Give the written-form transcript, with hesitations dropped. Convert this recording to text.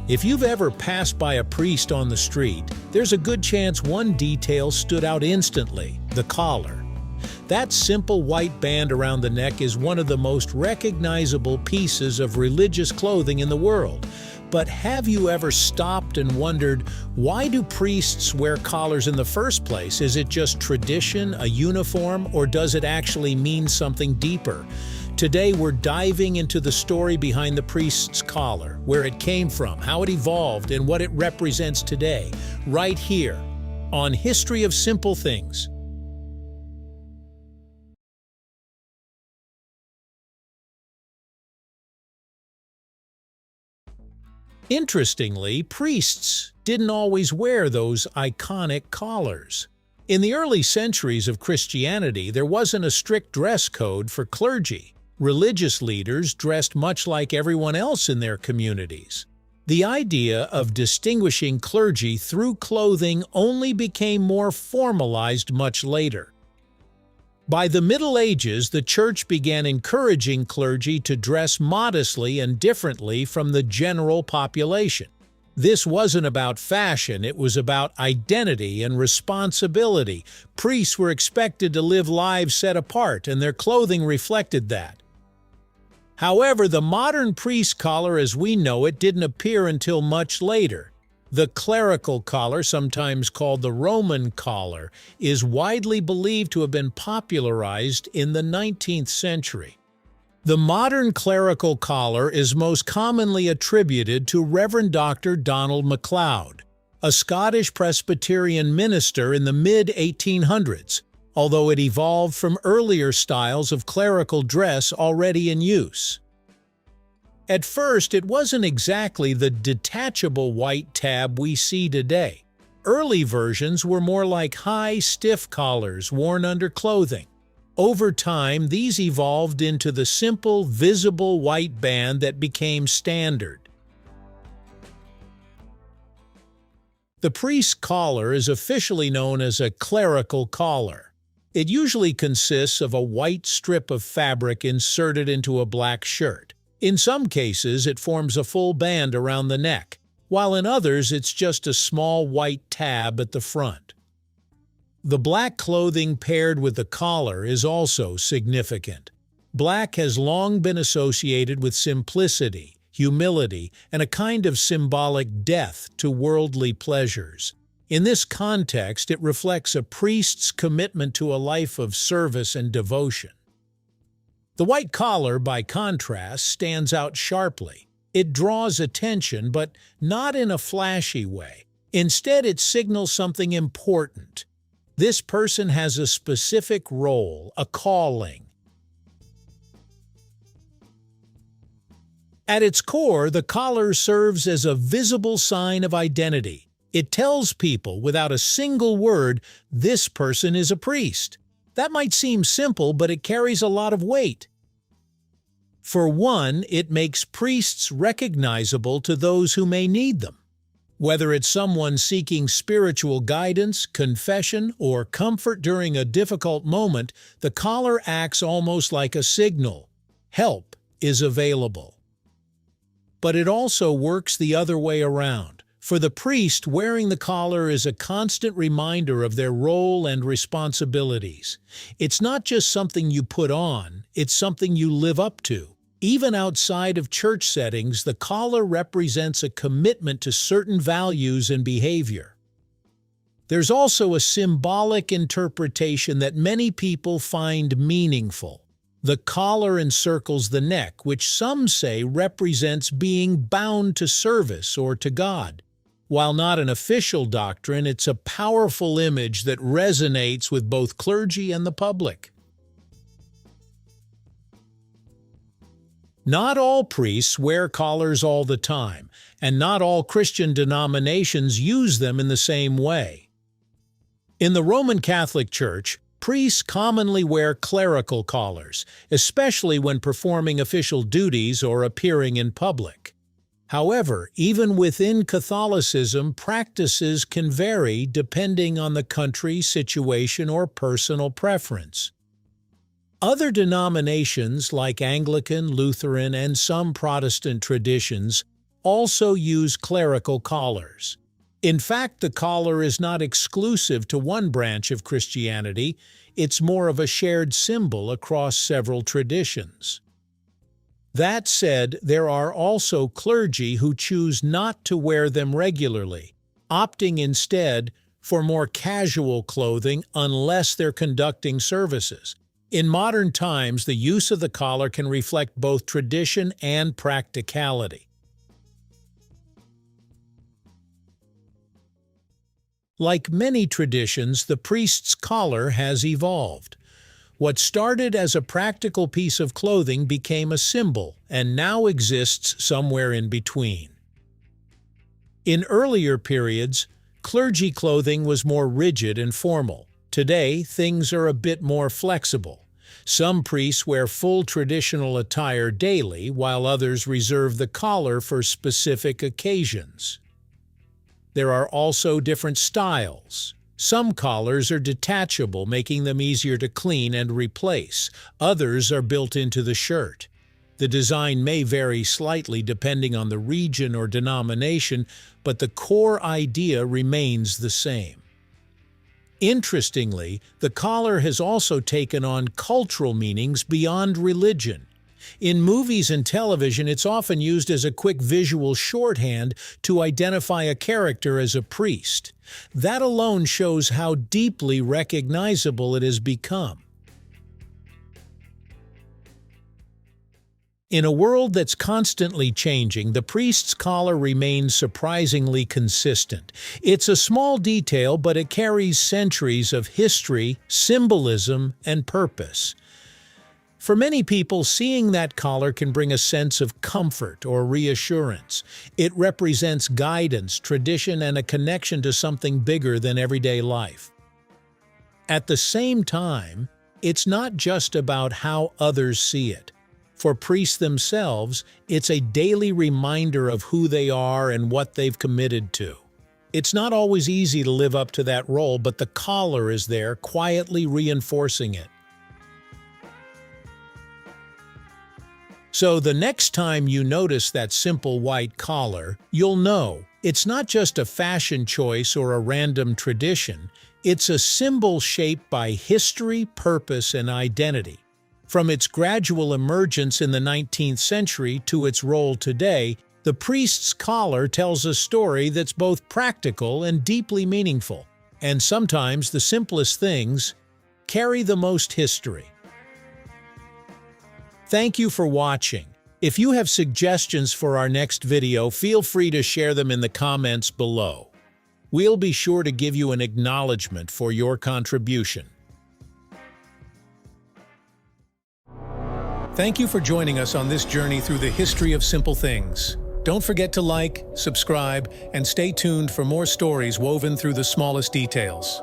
If you've ever passed by a priest on the street, there's a good chance one detail stood out instantly: the collar. That simple white band around the neck is one of the most recognizable pieces of religious clothing in the world. But have you ever stopped and wondered, why do priests wear collars in the first place? Is it just tradition, a uniform, or does it actually mean something deeper? Today we're diving into the story behind the priest's collar, where it came from, how it evolved, and what it represents today, right here on History of Simple Things. Interestingly, priests didn't always wear those iconic collars. In the early centuries of Christianity, there wasn't a strict dress code for clergy. Religious leaders dressed much like everyone else in their communities. The idea of distinguishing clergy through clothing only became more formalized much later. By the Middle Ages, the Church began encouraging clergy to dress modestly and differently from the general population. This wasn't about fashion, it was about identity and responsibility. Priests were expected to live lives set apart, and their clothing reflected that. However, the modern priest collar as we know it didn't appear until much later. The clerical collar, sometimes called the Roman collar, is widely believed to have been popularized in the 19th century. The modern clerical collar is most commonly attributed to Reverend Dr. Donald MacLeod, a Scottish Presbyterian minister in the mid-1800s, although it evolved from earlier styles of clerical dress already in use. At first, it wasn't exactly the detachable white tab we see today. Early versions were more like high, stiff collars worn under clothing. Over time, these evolved into the simple, visible white band that became standard. The priest's collar is officially known as a clerical collar. It usually consists of a white strip of fabric inserted into a black shirt. In some cases, it forms a full band around the neck, while in others it's just a small white tab at the front. The black clothing paired with the collar is also significant. Black has long been associated with simplicity, humility, and a kind of symbolic death to worldly pleasures. In this context, it reflects a priest's commitment to a life of service and devotion. The white collar, by contrast, stands out sharply. It draws attention, but not in a flashy way. Instead, it signals something important. This person has a specific role, a calling. At its core, the collar serves as a visible sign of identity. It tells people, without a single word, this person is a priest. That might seem simple, but it carries a lot of weight. For one, it makes priests recognizable to those who may need them. Whether it's someone seeking spiritual guidance, confession, or comfort during a difficult moment, the collar acts almost like a signal. Help is available. But it also works the other way around. For the priest, wearing the collar is a constant reminder of their role and responsibilities. It's not just something you put on, it's something you live up to. Even outside of church settings, the collar represents a commitment to certain values and behavior. There's also a symbolic interpretation that many people find meaningful. The collar encircles the neck, which some say represents being bound to service or to God. While not an official doctrine, it's a powerful image that resonates with both clergy and the public. Not all priests wear collars all the time, and not all Christian denominations use them in the same way. In the Roman Catholic Church, priests commonly wear clerical collars, especially when performing official duties or appearing in public. However, even within Catholicism, practices can vary depending on the country, situation, or personal preference. Other denominations like Anglican, Lutheran, and some Protestant traditions also use clerical collars. In fact, the collar is not exclusive to one branch of Christianity, it's more of a shared symbol across several traditions. That said, there are also clergy who choose not to wear them regularly, opting instead for more casual clothing unless they're conducting services. In modern times, the use of the collar can reflect both tradition and practicality. Like many traditions, the priest's collar has evolved. What started as a practical piece of clothing became a symbol and now exists somewhere in between. In earlier periods, clergy clothing was more rigid and formal. Today, things are a bit more flexible. Some priests wear full traditional attire daily, while others reserve the collar for specific occasions. There are also different styles. Some collars are detachable, making them easier to clean and replace. Others are built into the shirt. The design may vary slightly depending on the region or denomination, but the core idea remains the same. Interestingly, the collar has also taken on cultural meanings beyond religion. In movies and television, it's often used as a quick visual shorthand to identify a character as a priest. That alone shows how deeply recognizable it has become. In a world that's constantly changing, the priest's collar remains surprisingly consistent. It's a small detail, but it carries centuries of history, symbolism, and purpose. For many people, seeing that collar can bring a sense of comfort or reassurance. It represents guidance, tradition, and a connection to something bigger than everyday life. At the same time, it's not just about how others see it. For priests themselves, it's a daily reminder of who they are and what they've committed to. It's not always easy to live up to that role, but the collar is there, quietly reinforcing it. So the next time you notice that simple white collar, you'll know it's not just a fashion choice or a random tradition. It's a symbol shaped by history, purpose, and identity. From its gradual emergence in the 19th century to its role today, the priest's collar tells a story that's both practical and deeply meaningful. And sometimes the simplest things carry the most history. Thank you for watching. If you have suggestions for our next video, feel free to share them in the comments below. We'll be sure to give you an acknowledgement for your contribution. Thank you for joining us on this journey through the history of simple things. Don't forget to like, subscribe, and stay tuned for more stories woven through the smallest details.